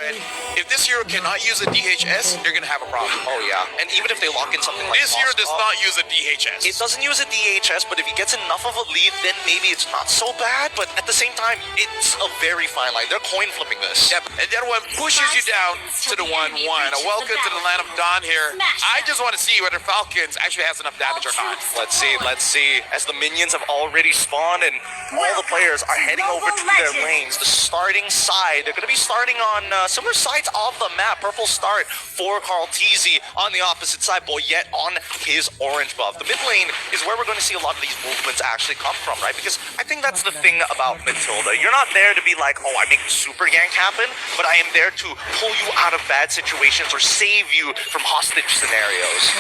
If this hero cannot use a DHS, they're gonna have a problem. Oh yeah, and even if they lock in something like this hero does not use a DHS. It doesn't use a DHS, but if he gets enough of a lead, then maybe it's not so bad. But at the same time, it's a very fine line. They're coin flipping this. Yep, and that one pushes you down to the 1-1. Welcome to the land of Dawn here. I just want to see whether Falcons actually has enough damage or not. Let's see. As the minions have already spawned and all the players are heading over to their lanes. The starting side, they're going to be starting on similar sides of the map. Purple start for Tlph on the opposite side, Boyette on his orange buff. The mid lane is where we're going to see a lot of these movements actually come from, right? Because I think that's the thing about Matilda. You're not there to be like, oh, I make super gank happen, but I am there to pull you out of bad situations or save you from hostage scenarios.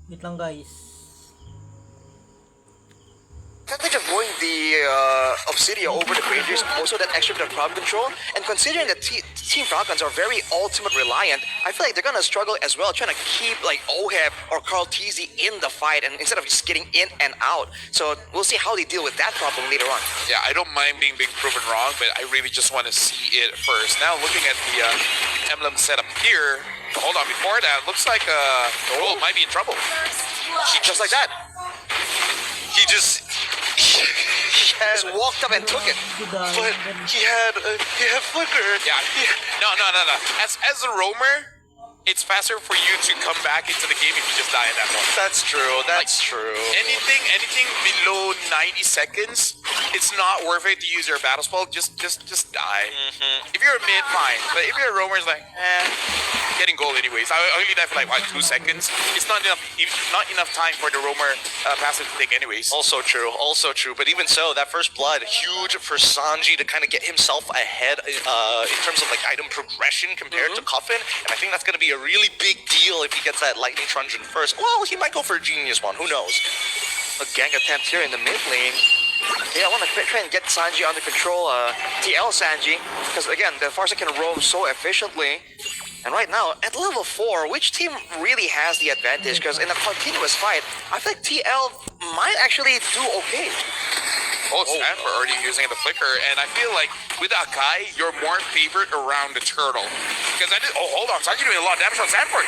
Wait lang guys. Advantage of going the Obsidian over the Rangers, also that extra bit of crowd control, and considering that Team Falcons are very ultimate reliant, I feel like they're gonna struggle as well, trying to keep like Oheb or Tlph in the fight, and instead of just getting in and out. So we'll see how they deal with that problem later on. Yeah, I don't mind being proven wrong, but I really just want to see it first. Now looking at the emblem setup here, hold on, before that, looks like Gold might be in trouble. Just like that. He just walked up and took it. But he had flicker. Yeah. No. As a roamer, it's faster for you to come back into the game if you just die at that point. That's true. That's true. Anything below 90 seconds, it's not worth it to use your battle spell. Just die. If you're a mid, fine. But if you're a roamer, it's like, getting gold anyways. I only die for like what, 2 seconds. It's not enough time for the roamer passive to take anyways. Also true. But even so, that first blood, huge for Sanji to kind of get himself ahead in terms of like item progression compared to Coffin. And I think that's going to be a really big deal if he gets that lightning truncheon first. Well, he might go for a genius one. Who knows? A gang attempt here in the mid lane. Yeah, I want to try and get Sanji under control, TL Sanji, because again, the Farsa can roam so efficiently. And right now, at level 4, which team really has the advantage? Because in a continuous fight, I feel like TL might actually do okay. Oh, Sanford already using the flicker, and I feel like with Akai, you're more favored around the turtle. Because hold on, Sanji doing a lot of damage on Sanford.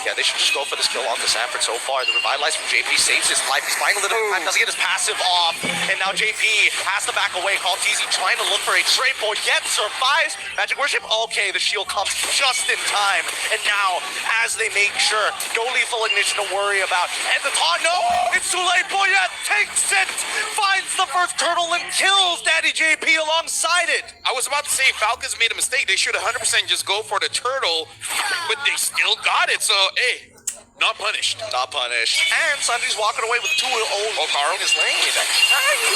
Yeah, they should just go for this kill off the Sanford so far. The Revitalize from JP saves his life. He's buying a little time, doesn't get his passive off. And now JP has to back away. Tlph trying to look for a trade for, yet survives. Magic Worship, okay, the shield comes just in time. And now, as they make sure, no lethal ignition to worry about. And the taunt, no! It's too late, Boyette takes it! Finds the first turtle and kills Daddy JP alongside it! I was about to say, Falcons made a mistake. They should 100% just go for the turtle, but they still got it, so hey, not punished. And Sanji's walking away with 2 Carl in his lane.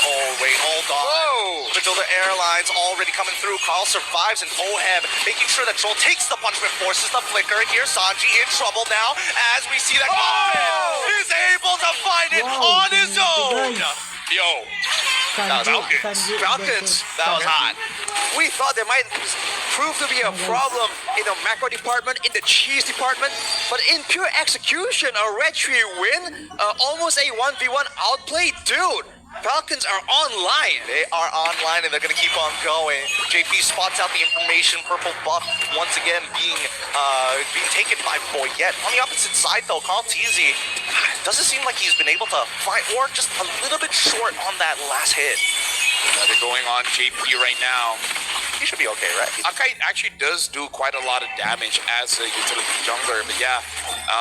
Oh, wait, hold on. Whoa! Matilda Airlines already coming through. Carl survives, and Oheb making sure that Troll takes the punishment, forces the flicker. And here's Sanji in trouble now as we see that Coffin is able to find it on his own. Yo. Falcons. That was hot. We thought there might prove to be a problem in the macro department, in the cheese department, but in pure execution, a red tree win, almost a 1v1 outplay, dude. Falcons are online. They are online, and they're going to keep on going. JP spots out the information. Purple buff once again being taken by Boyette. On the opposite side, though, Tlph doesn't seem like he's been able to fight, or just a little bit short on that last hit. They're going on JP right now. He should be okay, right? Akai actually does do quite a lot of damage as a utility jungler, but yeah,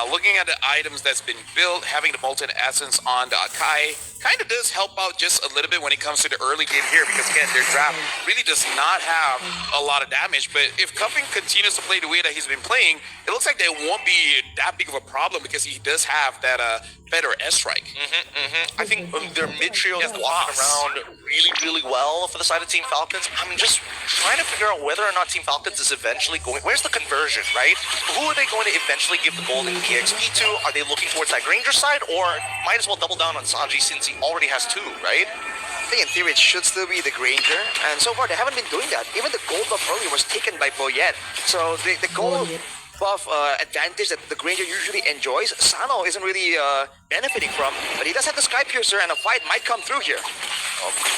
looking at the items that's been built, having the Molten Essence on the Akai kind of does help out just a little bit when it comes to the early game here, because again, their draft really does not have a lot of damage, but if Cuffing continues to play the way that he's been playing, it looks like they won't be that big of a problem because he does have that better S-Strike. I think their mid-trio is walking around really well for the side of Team Falcons. I mean, just trying to figure out whether or not Team Falcons is eventually going... Where's the conversion, right? Who are they going to eventually give the golden EXP to? Are they looking towards that Granger side, or might as well double down on Sanji since he already has 2, right? I think in theory it should still be the Granger, and so far they haven't been doing that. Even the gold buff earlier was taken by Boyette, so the gold buff advantage that the Granger usually enjoys, Sano isn't really benefiting from, but he does have the Sky Piercer, and a fight might come through here.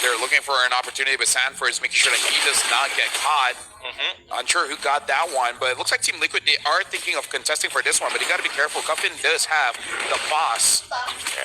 They're looking for an opportunity, but Sanford is making sure that he does not get caught. Unsure who got that one, but it looks like Team Liquid, they are thinking of contesting for this one, but you gotta be careful. Cuffin does have the boss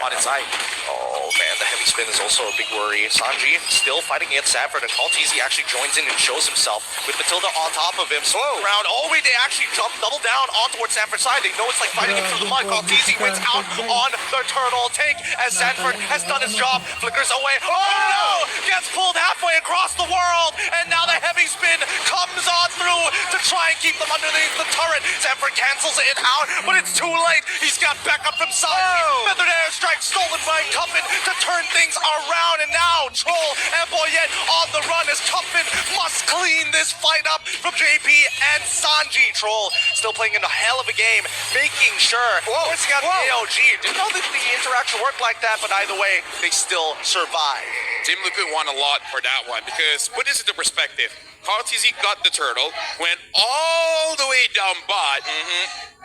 on its side. Oh man, the heavy spin is also a big worry. Sanji still fighting against Sanford, and Tlph actually joins in and shows himself with Matilda on top of him. So around, oh wait, they actually double down on towards Sanford's side. They know it's like fighting him through the mud. Tlph wins out on the turtle tank as Sanford has done his job, flickers away. Oh no! Gets pulled halfway across the world, and now the heavy spin comes on through to try and keep them underneath the turret. Sanford cancels it out, but it's too late. He's got backup from Sanji. Feathered airstrike stolen by Cuffin to turn things around, and now Troll and Boyette on the run as Cuffin must clean this fight up from JP and Sanji. Troll still playing in a hell of a game, making sure forcing out the AOG. Didn't know that the interaction worked like that, but either way, they still survive. Team Liquid won a lot for that one because put this into perspective. Tlph got the turtle, went all the way down bot,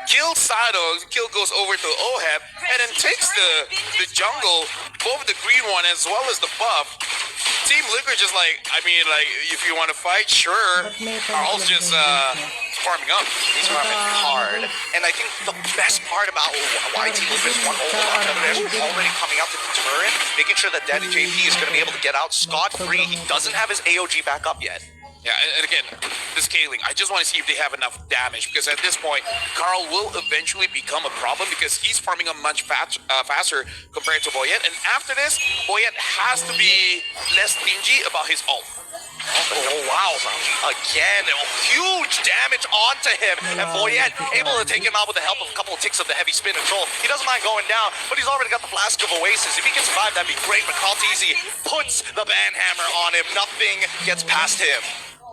killed Sado, kill goes over to Oheb, and then takes the jungle, both the green one as well as the buff. Team Liquid just like, I mean, like, if you want to fight, sure. Carl's just farming up. He's farming hard. And I think the best part about why Team Liquid's won over already coming out to the turret, making sure that Daddy JP is going to be able to get out scot-free. He doesn't have his AOG back up yet. Yeah, and again, the scaling. I just want to see if they have enough damage because at this point, Carl will eventually become a problem because he's farming up much faster compared to Boyette. And after this, Boyette has to be less stingy about his ult. Oh wow, again, huge damage onto him, and Boyette able to take him out with the help of a couple of ticks of the heavy spin and Troll. He doesn't mind going down, but he's already got the Flask of Oasis. If he can survive, that'd be great, but Tlph puts the banhammer on him. Nothing gets past him.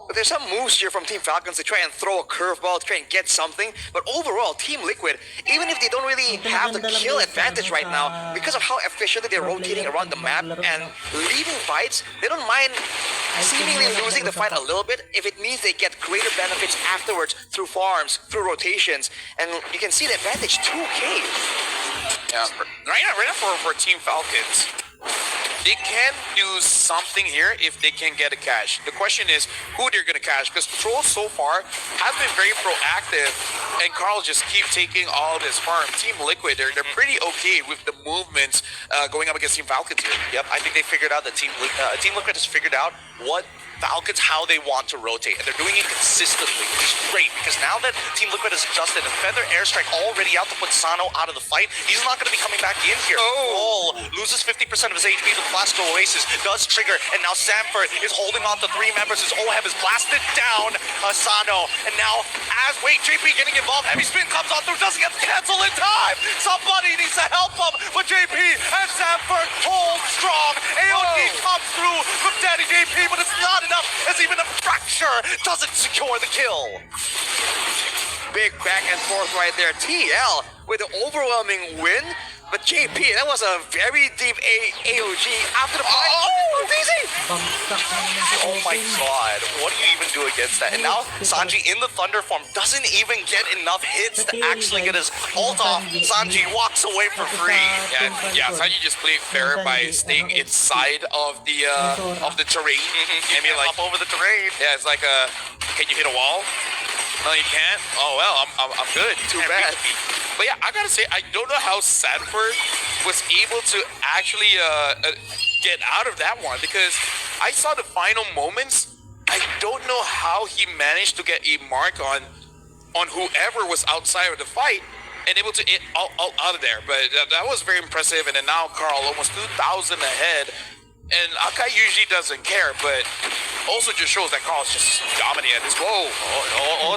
But there's some moves here from Team Falcons to try and throw a curveball, to try and get something. But overall, Team Liquid, even if they don't really have the kill advantage right now, because of how efficiently they're rotating around the map and leaving fights, they don't mind seemingly losing the fight a little bit if it means they get greater benefits afterwards through farms, through rotations. And you can see the advantage 2K. Yeah, right now for Team Falcons, they can do something here if they can get a cash. The question is who they're going to cash because Troll so far has been very proactive and Carl just keep taking all this farm. Team Liquid, they're pretty okay with the movements going up against Team Falcons here. Yep, I think they figured out that Team Liquid has figured out what Falcons, how they want to rotate, and they're doing it consistently, which is great, because now that Team Liquid has adjusted and Feather Airstrike already out to put Sano out of the fight, he's not going to be coming back in here. Roll loses 50% of his HP to the Flask of Oasis, does trigger, and now Sanford is holding on to 3 members as Oheb is blasted down Sano, and now as JP getting involved, heavy spin comes on through, doesn't get canceled in time! Somebody needs to help him, but JP and Sanford hold strong! AOD comes through from Daddy JP, but it's not enough as even a fracture doesn't secure the kill. Big back and forth right there. TL with an overwhelming win, but JP, that was a very deep AOG after the fight. Oh, easy! Oh my god, what do you even do against that? And now Sanji in the Thunder form doesn't even get enough hits to actually get his ult off. Sanji walks away for free. Yeah, Sanji just played fair by staying inside of the terrain. I mean, like up over the terrain. Yeah, it's like can you hit a wall? No, you can't. Oh well, I'm good. Too bad. But yeah, I gotta say, I don't know how Sanford was able to actually get out of that one because I saw the final moments. I don't know how he managed to get a mark on whoever was outside of the fight and able to get all out of there. But that was very impressive. And then now Carl almost 2,000 ahead. And Akai usually doesn't care, but also just shows that Carl's just dominating at this. Whoa.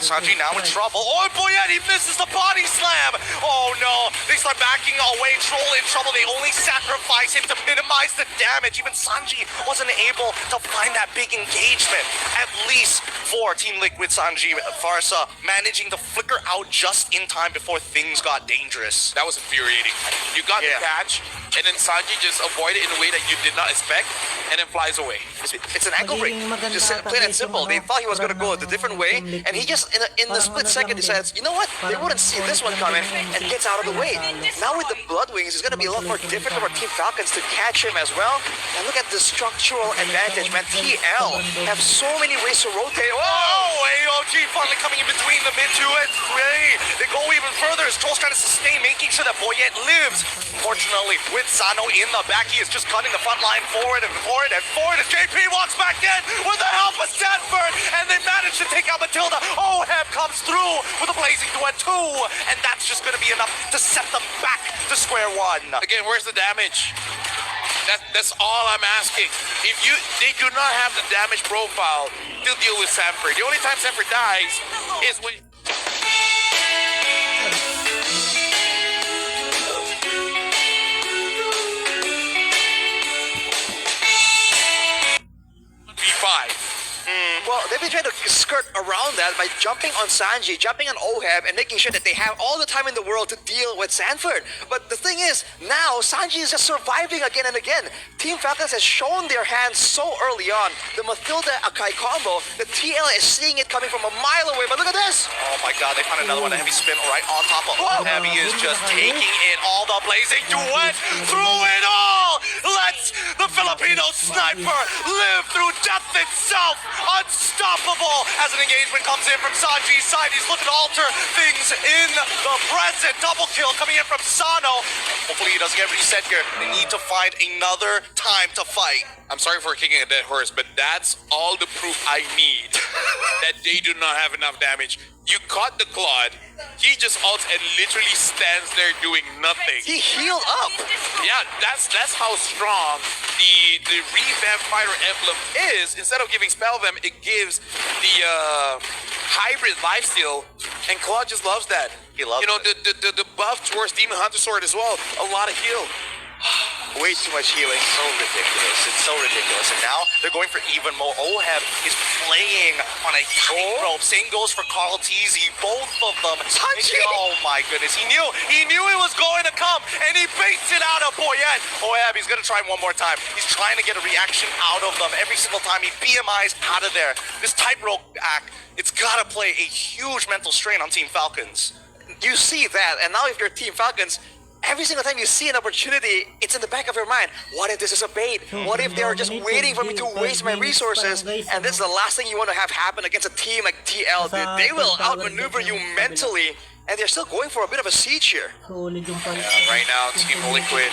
Sanji now in trouble. Oh, Boyette, he misses the body slam. Oh, no. They start backing away. Troll in trouble. They only sacrifice him to minimize the damage. Even Sanji wasn't able to find that big engagement. At least for Team Liquid, Sanji, Farsa managing to flicker out just in time before things got dangerous. That was infuriating. You got the catch, and then Sanji just avoided it in a way that you did not expect, and then flies away. It's an ankle break. Just plain and simple. They thought he was gonna go the different way, and he just in the split second decides, you know what? They wouldn't see this one coming, and gets out of the way. Now with the Blood Wings, it's gonna be a lot more difficult for Team Falcons to catch him as well. And look at the structural advantage, man. TL have so many ways to rotate. Oh, AOG finally coming in between the mid 2 and 3. They go even further as Troll's trying to sustain, making sure that Boyette lives. Fortunately, with Sano in the back, he is just cutting the front line forward and forward and forward as JP walks back in with the help of Stanford, and they manage to take out Matilda. Oheb comes through with a blazing duet 2, and that's just going to be enough to set them back to square one. Again, where's the damage? That's all I'm asking. If they do not have the damage profile to deal with Sanford. The only time Sanford dies is when B5. Well, they've been trying to skirt around that by jumping on Sanji, jumping on Oheb, and making sure that they have all the time in the world to deal with Sanford. But the thing is, now Sanji is just surviving again and again. Team Falcons has shown their hands so early on. The Matilda Akai combo, the TL is seeing it coming from a mile away, but look at this! Oh my god, they found another one, a heavy spin right on top of Oheb. He is just taking in all the blazing duet through it all! Let's the Filipino sniper live through death itself! Unstoppable as an engagement comes in from Sanji's side. He's looking to alter things in the present. Double kill coming in from Sano. Hopefully he doesn't get reset here. They need to find another time to fight. I'm sorry for kicking a dead horse, but that's all the proof I need that they do not have enough damage. You caught the Claude. He just ults and literally stands there doing nothing. He healed up! Yeah, that's how strong the revamped Fire Emblem is. Instead of giving Spell Them, it gives the hybrid lifesteal, and Claude just loves that. He loves it. The buff towards Demon Hunter Sword as well. A lot of heal. Way too much healing. So ridiculous. It's so ridiculous. And now they're going for even more. Oheb is playing on a tightrope. Same goes for Carl Teasy. Both of them. Oh my goodness. He knew it was going to come, and he baits it out of Boyette. Oheb, he's going to try one more time. He's trying to get a reaction out of them every single time he BMIs out of there. This tightrope act, it's got to play a huge mental strain on Team Falcons. You see that, and now if you're Team Falcons, every single time you see an opportunity, it's in the back of your mind. What if this is a bait? What if they are just waiting for me to waste my resources? And this is the last thing you want to have happen against a team like TL, dude. They will outmaneuver you mentally, and they're still going for a bit of a siege here. Right now, Team Liquid,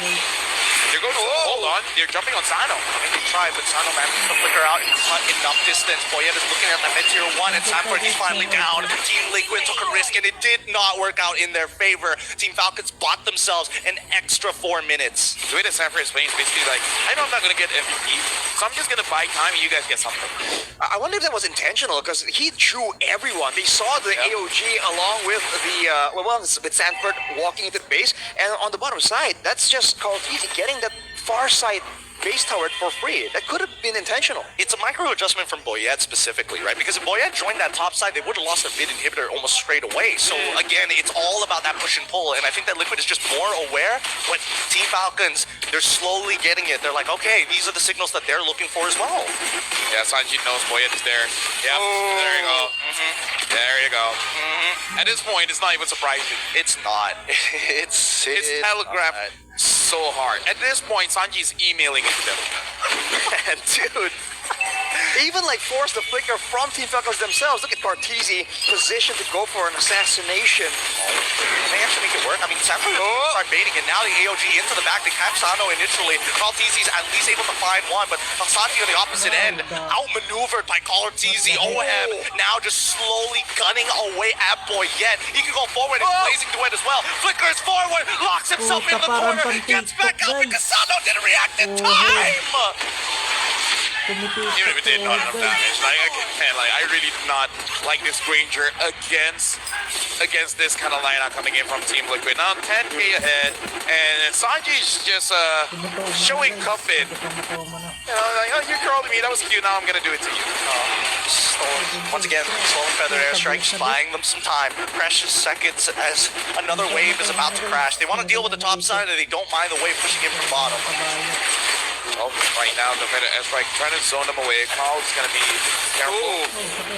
they're going to hold on. They're jumping on Sano. They tried, but Sano managed to flicker out and cut enough distance. Boyette is looking at the mid-tier 1, and Sanford, he's finally down. Team Liquid took a risk, and it did not work out in their favor. Team Falcons bought themselves an extra 4 minutes. The way that Sanford is playing is basically like, I know I'm not going to get MVP, so I'm just going to buy time and you guys get something. I wonder if that was intentional, because he drew everyone. They saw the AOG along with the, with Sanford walking into the base, and on the bottom side, that's just called easy, getting that far side base tower for free. That could have been intentional. It's a micro adjustment from Boyette specifically, right? Because if Boyette joined that top side, they would have lost their mid inhibitor almost straight away. So again, it's all about that push and pull, and I think that Liquid is just more aware. But Team Falcons, they're slowly getting it. They're like, okay, these are the signals that they're looking for as well. Yeah, Sanji knows Boyette is there. Yep, there you go. There you go. At this point, it's not even surprising. It's not. It's telegraphed so hard. At this point, Sanji's emailing into them. And dude, even like force the flicker from Team Falcons themselves. Look at Cartesi positioned to go for an assassination. They actually make it work. I mean, Sanford start baiting, and now the AOG into the back. They catch Sano initially. Cartesi's at least able to find one, but Sanji on the opposite end, outmaneuvered by Cartesi. Oheb now just slowly gunning away at Boyette. He can go forward and blazing duet as well. Flickers forward, locks himself in the corner, gets back up because Sano didn't react in time. Even if it did not enough damage, I really do not like this Granger against this kind of lineup coming in from Team Liquid. Now 10k ahead, and Sanji's just showing comfort. You know, like, oh, you curled me, that was cute, now I'm gonna do it to you. Once again, slow and feather airstrikes, buying them some time. Precious seconds as another wave is about to crash. They want to deal with the top side, and they don't mind the wave pushing in from bottom. Oh, right now the Vader S-Strike trying to zone them away. Carl's gonna be careful.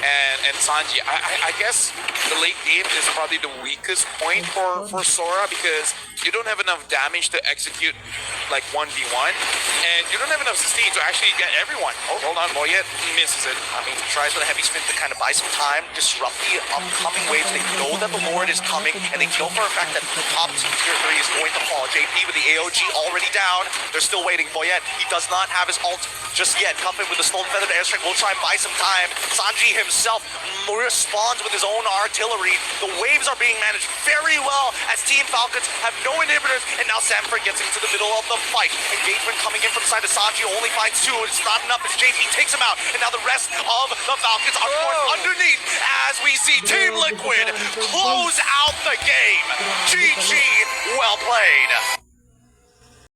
And Sanji, I guess the late game is probably the weakest point for Sora because you don't have enough damage to execute like 1v1, and you don't have enough sustain to actually get everyone. Oh, hold on, Boyet misses it. I mean, he tries with a heavy spin to kind of buy some time, disrupt the upcoming waves. They know that the Lord is coming, and they know for a fact that the top tier 3 is going to fall. JP with the AOG already down. They're still waiting. Boyet, he does not have his ult just yet. Cuffin with the Stolen Feathered Airstrike will try and buy some time. Sanji himself responds with his own artillery. The waves are being managed very well as Team Falcons have no inhibitors, and now Sanford gets into the middle of the fight. Engagement coming in from the side of Sanji, only finds 2. It's not enough as JP takes him out, and now the rest of the Falcons are going underneath as we see Team Liquid close out the game. GG, well played.